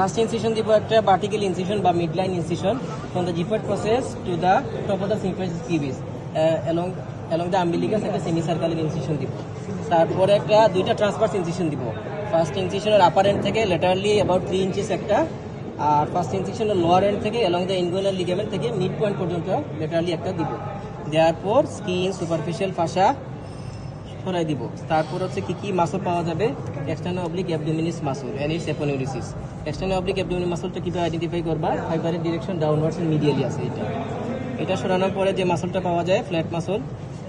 First incision দিব একটা vertical incision বা mid line incision from the xiphoid process to the top of the symphysis pubis along the umbilicus একটা semi circular incision দিব। তারপরে একটা দুইটা ট্রান্সভার্স ইনসিশন দিব। ফার্স্ট ইনসিশনের আপার এন্ড থেকে ল্যাটারালি অ্যাবাউট 3 ইঞ্চিস একটা, আর ফার্স্ট ইনসিশনের লোয়ার এন্ড থেকে along the inguinal ligament থেকে মিড পয়েন্ট পর্যন্ত ল্যাটারালি একটা দিব। দেওয়ার পর স্কিন সুপারফিশিয়াল ফাসা সরাই দিব। তারপর হচ্ছে কি মাসল পাওয়া যাবে, external oblique abdominis muscle and its aponeurosis. External oblique abdominis মাসলটা কিভাবে আইডেন্টিফাই করবা, ফাইবারের ডিরেকশন ডাউনওয়ার্ডস এন্ড মিডিয়ালি আছে। এটা সরানোর পরে যে মাসলটা পাওয়া যায় ফ্ল্যাট মাসল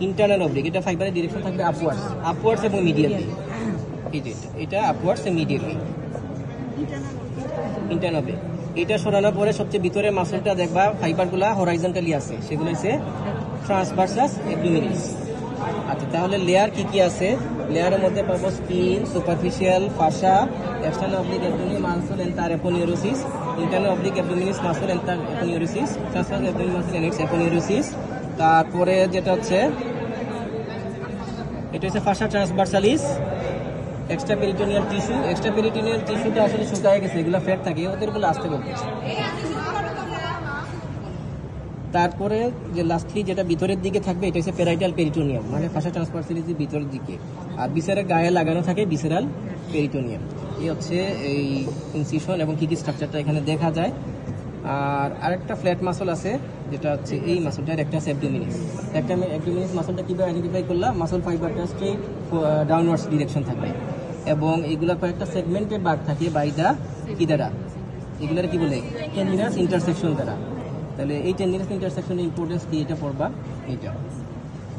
ইন্টারনাল অবলিক, এটা ফাইবারের ডিরেকশন থাকবে আপওয়ার্ডস এবং মিডিয়ালি। এটা upwards and medially internal oblique. এটা সরানোর পরে সবচেয়ে ভিতরে মাসলটা দেখবা ফাইবারগুলা হরাইজন্টালি আছে, সেগুলো হচ্ছে ট্রান্সভার্সাস অ্যাবডোমিনিস। আচ্ছা, তাহলে লেয়ার কি আছে? লেয়ারের মধ্যে পাবো skin, superficial fascia, external oblique abdominal muscle and তার aponeurosis, internal oblique abdominis muscle and তার aponeurosis, transversus abdominal muscle and its aponeurosis. তারপরে যেটা হচ্ছে এটা হচ্ছে fascia transversalis, extra peritoneal tissue. Extra peritoneal টিস্যুটা আসলে শুকায় গেছে, এগুলো ফ্যাট থাকে, ওদের বলে আসতে বলতেছে। তারপরে যে লাস্টলি যেটা ভিতরের দিকে থাকবে এটা হচ্ছে প্যারাইটাল পেরিটোনিয়াম, মানে ফাসা ট্রান্সভার্সালিসের ভিতরের দিকে, আর ভিসেরার গায়ে লাগানো থাকে ভিসেরাল পেরিটোনিয়াম। এই হচ্ছে এই ইনসিশন এবং কি স্ট্রাকচারটা এখানে দেখা যায়। আর আরেকটা ফ্ল্যাট মাসল আছে যেটা হচ্ছে এই মাসলটার একটা অ্যাবডোমিনিস। একটা অ্যাবডোমিনিস মাসলটা কিভাবে আইডেন্টিফাই করলাম, মাসল ফাইবারটা স্ট্রেট ডাউনওয়ার্ডস ডিরেকশন থাকবে এবং এগুলা কয়েকটা সেগমেন্টেড ভাগ থাকে বাই দা কি দ্বারা, এগুলার কি বলে টেন্ডিনাস ইন্টারসেকশন দ্বারা। তাহলে এই টেন্ডিনাস ইন্টারসেকশনের ইম্পর্টেন্স কি, এটা পড়বা। এটা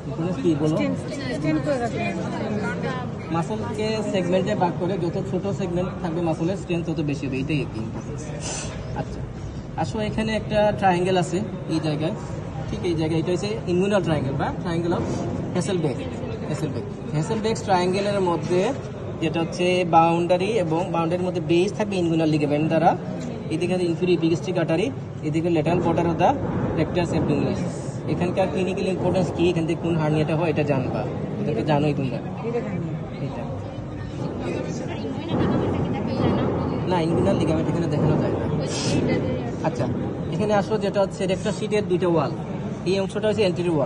ইম্পর্টেন্স কি বলো, মাসলকে সেগমেন্টে ভাগ করে যত ছোট সেগমেন্ট থাকবে মাসলের স্ট্রেংথ তত বেশি হবে, এটাই একটি ইম্পর্টেন্স। আচ্ছা, আসলে এখানে একটা ট্রায়াঙ্গেল আছে এই জায়গায়, ঠিক এই জায়গায়, এটা হচ্ছে ইনগুইনাল ট্রায়াঙ্গেল বা ট্রায়াঙ্গেল অফ হেসেলবেক ট্রায়াঙ্গেলের মধ্যে যেটা হচ্ছে বাউন্ডারি এবং বাউন্ডারির মধ্যে বেস থাকবে ইনগুইনাল লিগামেন্ট দ্বারা, এদিকে ইনফিরিয়র ইপিগাস্ট্রিক আর্টারি, এদিকে lateral border of the rectus abdominis. এখানকার ক্লিনিক্যাল ইম্পর্টেন্স কি, এখান থেকে কোন হার্নিয়াটা হয় এটা জানবা, এটাকে জানোই তোমরা। এটা না, ইনগুইনাল লিগামেন্ট এখানে দেখানো যায় না। আচ্ছা, এখানে আসো যেটা হচ্ছে রেক্টাস শিটের দুইটা ওয়াল, এই অংশটা হচ্ছে এন্টেরিয়র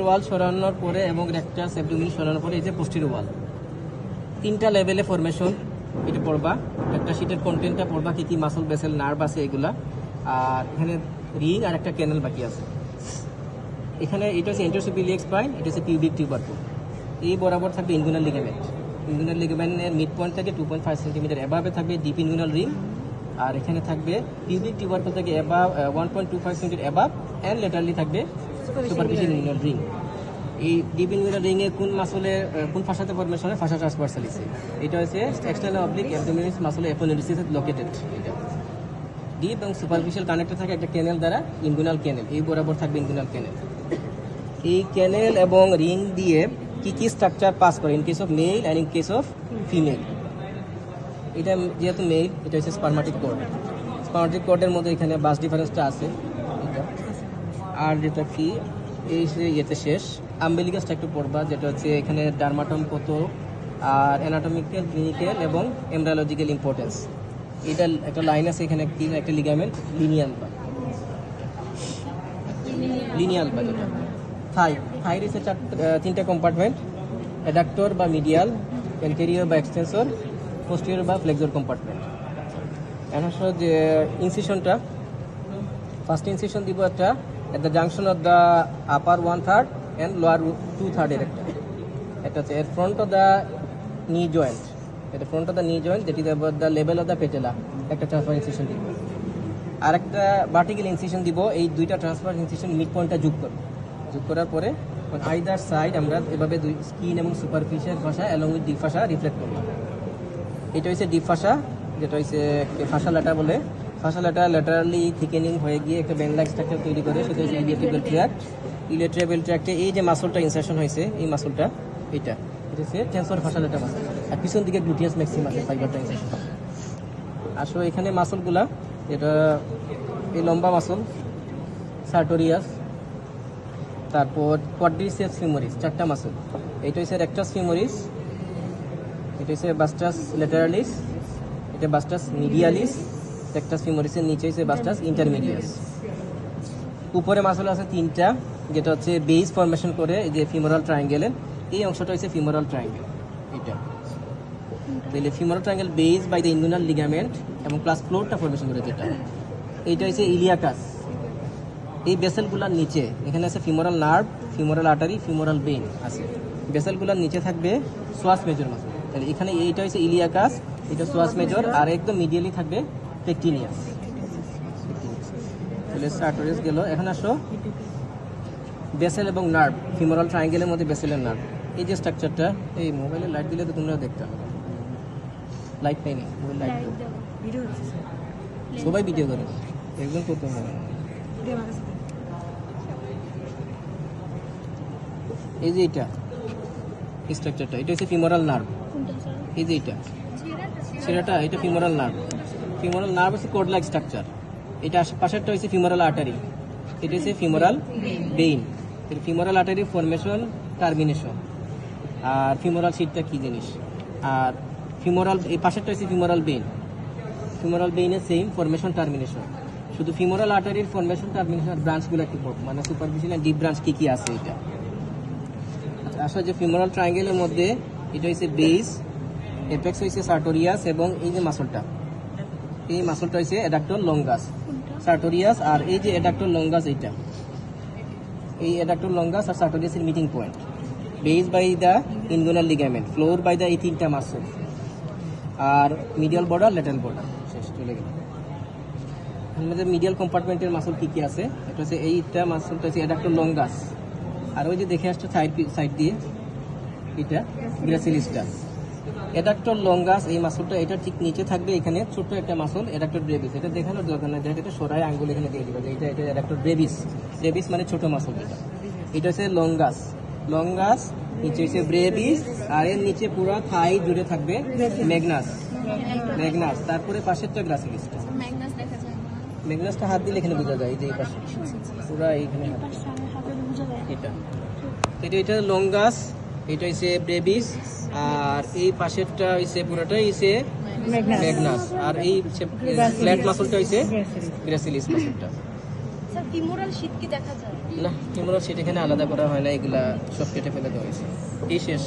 ওয়াল সরানোর পরে এবং রেক্টাস অ্যাবডোমিনাস সরানোর পরে এই যে পোস্টেরিয়র ওয়াল, তিনটা লেভেলে ফরমেশন। এটা পড়বা, একটা শিটের কন্টেন্টটা পড়বা, কি মাসল ভেসেল নার্ভ আছে এগুলা, আর এখানে রিং আর একটা ক্যানেল বাকি আছে। এখানে এটা হচ্ছে এন্টেরোসিপিলিয়াক স্পাইন, এটা হচ্ছে পিউবিক টিউবারকুল। এই বরাবর থাকবে ইনগুইনাল লিগামেন্টের মিড পয়েন্ট থেকে 2.5 সেন্টিমিটার এভাবে থাকবে ডিপ ইনগুইনাল রিং, আর এখানে থাকবে পিউবিক টিউবারকুল থেকে এবাভ 1.25 সেন্টিমিটার এবাভ অ্যান্ড লেটারালি থাকবে সুপারফিশিয়াল ইনগুইনাল রিং। এই ডিপ ইনগুইনাল রিং এ কোন মাসলে কোন ফাসাতে ফরমেশন হয়, ফাসা ট্রান্সভার্সালিসে। এটা হচ্ছে এক্সটার্নাল অবলিক অ্যাবডোমিনাস মাসলে অ্যাপোনিউরিসিস লোকেটেড। এটা ডিপ এবং সুপারফিশিয়াল কানেক্টেড থাকে একটা ক্যানেল দ্বারা, ইনগুইনাল ক্যানেল, এই বরাবর থাকবে ইনগুইনাল ক্যানেল। এই ক্যানেল এবং রিং দিয়ে কি স্ট্রাকচার পাস করে in case of male and in case of female. এটা যেহেতু মেল, এটা হচ্ছে স্পার্মাটিক কর্ডের মধ্যে এখানে বাস ডিফারেন্সটা আছে এটা। আর যেটা কি এই ইয়েতে শেষ, আম্বিলিকাসটা একটু পড়বা, যেটা হচ্ছে এখানে ডার্মাটম কত, আর অ্যানাটমিক্যাল, ক্লিনিক্যাল এবং এমব্রায়োলজিক্যাল ইম্পর্টেন্স। এটা একটা লাইন আছে এখানে, কি একটা লিগামেন্ট লিনিয়াল বা যেটা থাই রয়েছে তিনটা কম্পার্টমেন্ট, অ্যাডাক্টর বা মিডিয়াল, এন্টেরিয়র বা এক্সটেন্সর, পোস্টেরিয়র বা ফ্লেক্সর কম্পার্টমেন্ট। এখন আসলে যে ইনসিশনটা, ফার্স্ট ইনসিশন দিব একটা at the junction of the upper 1/3 and lower 2/3 এর একটা হচ্ছে at front of the knee joint, that is about the level of the patella, একটা ট্রান্সফার ইনসিশন দিব। আর একটা ভার্টিক্যাল ইনসিশন দিব, এই দুইটা ট্রান্সফার ইনসিশন মিড পয়েন্টটা যোগ করার পরে আইদার সাইড আমরা এভাবে দুই স্কিন এবং superficial ফাসা along with deep ফাসা reflect করলাম। এটা হচ্ছে ডিপ ফাসা, যেটা হচ্ছে ফাসা ল্যাটা বলে। ফাসা ল্যাটারালি থিকেনিং হয়ে গিয়ে একটা বেন লাইক স্ট্রাকচার তৈরি করে, সেটা হচ্ছে ইলিয়াট্রিয়াল ট্র্যাক্টে এই যে মাসলটা ইনসারশন হয়েছে, এই মাসলটা এটা হচ্ছে টেনসর ফাসা ল্যাটা মাসল, আর পিছন দিকে গ্লুটিয়াস ম্যাক্সিমাস ফাইবারটা ইনসারশন। আসলে এখানে মাসলগুলা, এটা এই লম্বা মাসল সার্টোরিয়াস, তারপর কোয়াড্রিসেপস ফিমোরিস, চারটা মাসল। এটা হচ্ছে রেক্টাস ফিমোরিস, এটা হচ্ছে বাস্টাস ল্যাটারালিস, এটা বাস্টাস মিডিয়ালিস, রেকটাস ফিমোরিসের নিচে হচ্ছে বাস্টাস ইন্টারমিডিয়াস। উপরে মাসল আছে তিনটা, যেটা হচ্ছে বেস ফরমেশন করে এই যে ফিমোরাল ট্রায়াঙ্গেলের এই অংশটা হচ্ছে ফিমোরাল ট্রায়াঙ্গেল। এটা তাহলে femoral triangle base by the inguinal ligament এবং প্লাস ফ্লোরটা ফরমেশন করে, যেটা এইটা হচ্ছে ইলিয়াকাস। এই বেসেলগুলোর নিচে এখানে আছে femoral nerve, femoral artery, femoral vein আছে। বেসেলগুলোর নিচে থাকবে সোয়াস মেজর মাসল। তাহলে এখানে এইটা হচ্ছে ইলিয়াকাস, এটা সোয়াস মেজর, আর একদম মিডিয়ালি থাকবে পেকটিনিয়াস। তাহলে সার্টোরিয়াস গেল। এখন আসো বেসেল এবং নার্ভ, ফিমোরাল ট্রায়াঙ্গেলের মধ্যে বেসেলের নার্ভ। এই যে স্ট্রাকচারটা, এই মোবাইলে লাইট দিলে তো তোমরা দেখতে পাবে। লাইট পাইনি, মোবাইল লাইট সবাই ভিডিও করে, একজন করতে হবে। এই যে এটা স্ট্রাকচারটা, এটা হচ্ছে ফিমোরাল নার্ভ। এই যে এটা সেরাটা, এটা ফিমোরাল নার্ভ। ফিমোরাল নার্ভ হচ্ছে কোড লাইক স্ট্রাকচার। এটা পাশেরটা হচ্ছে ফিমোরাল আর্টারি, এটা হচ্ছে femoral vein. Femoral artery formation, termination. আর ফিমোরাল শিটটা কি জিনিস, আর ফিমোরাল এই পাশেরটা হচ্ছে ফিমোরাল বেইন। ফিমোরাল বেইনের সেম ফরমেশন, টার্মিনেশন। শুধু ফিমোরাল আর্টারির ফরমেশন, টার্মিনেশন, ব্রাঞ্চগুলো একটু মানে সুপারফিশিয়াল ডিপ ব্রাঞ্চ কি কি আছে এটা। আসলে যে ফিমোরাল ট্রায়াঙ্গেলের মধ্যে এটা হচ্ছে বেস, এপেক্স হচ্ছে সার্টোরিয়াস, এবং এই যে মাসলটা, এই মাসলটা হচ্ছে অ্যাডাক্টর লঙ্গাস, সার্টোরিয়াস। আর এই যে অ্যাডাক্টর লঙ্গাস, এইটা এই অ্যাডাক্টর লঙ্গাস আর সার্টোরিয়াসের meeting point. Base by the inguinal ligament, floor by the এই তিনটা মাসল, আর মিডিয়াল বর্ডার, ল্যাটারাল বর্ডার। শেষ, চলে গেল। আমাদের মিডিয়াল কম্পার্টমেন্টের মাসল কি কি আছে, এটা হচ্ছে এইটা মাসলটা হচ্ছে অ্যাডাক্টর লঙ্গাস, আর ওই যে দেখে আসছে সাইড দিয়ে এটা গ্রাসিলিসটা। অ্যাডাক্টর লঙ্গাস এই মাসলটা এটার ঠিক নিচে থাকবে, এখানে ছোট্ট একটা মাসল অ্যাডাক্টর ব্রেভিস। এটা দেখানোর দরকার নাই, এটা সরাই আঙ্গুল এখানে দিয়ে দিবে, এটা অ্যাডাক্টর ব্রেভিস। ব্রেভিস মানে ছোট মাসল। এটা হচ্ছে লঙ্গাস, লঙ্গাস নিচে হচ্ছে ব্রেভিস, আর এর নিচে পুরো থাই জুড়ে থাকবে ম্যাগনাস, ম্যাগনাস। তারপরে পাশেরটা গ্রাসিলিসটা। ম্যাগনাসটা হাত দিলে এখানে বোঝা যায়, এই যে এই পাশে পুরো এইখানে এটা লঙ্গাস, এটা হচ্ছে ব্রেভিস, আর এই পাশেরটা হচ্ছে পুরোটাই হচ্ছে ম্যাগনাস, আর এই ফ্ল্যাট মাসলটা হচ্ছে গ্রাসিলিস মাসলটা। স্যার ফিমোরাল শীট কি দেখা যায়? না, ফিমোরাল শীট এখানে আলাদা করা হয় না, এগুলা সব কেটে ফেলে দেওয়া হয়েছে। এই শেষ।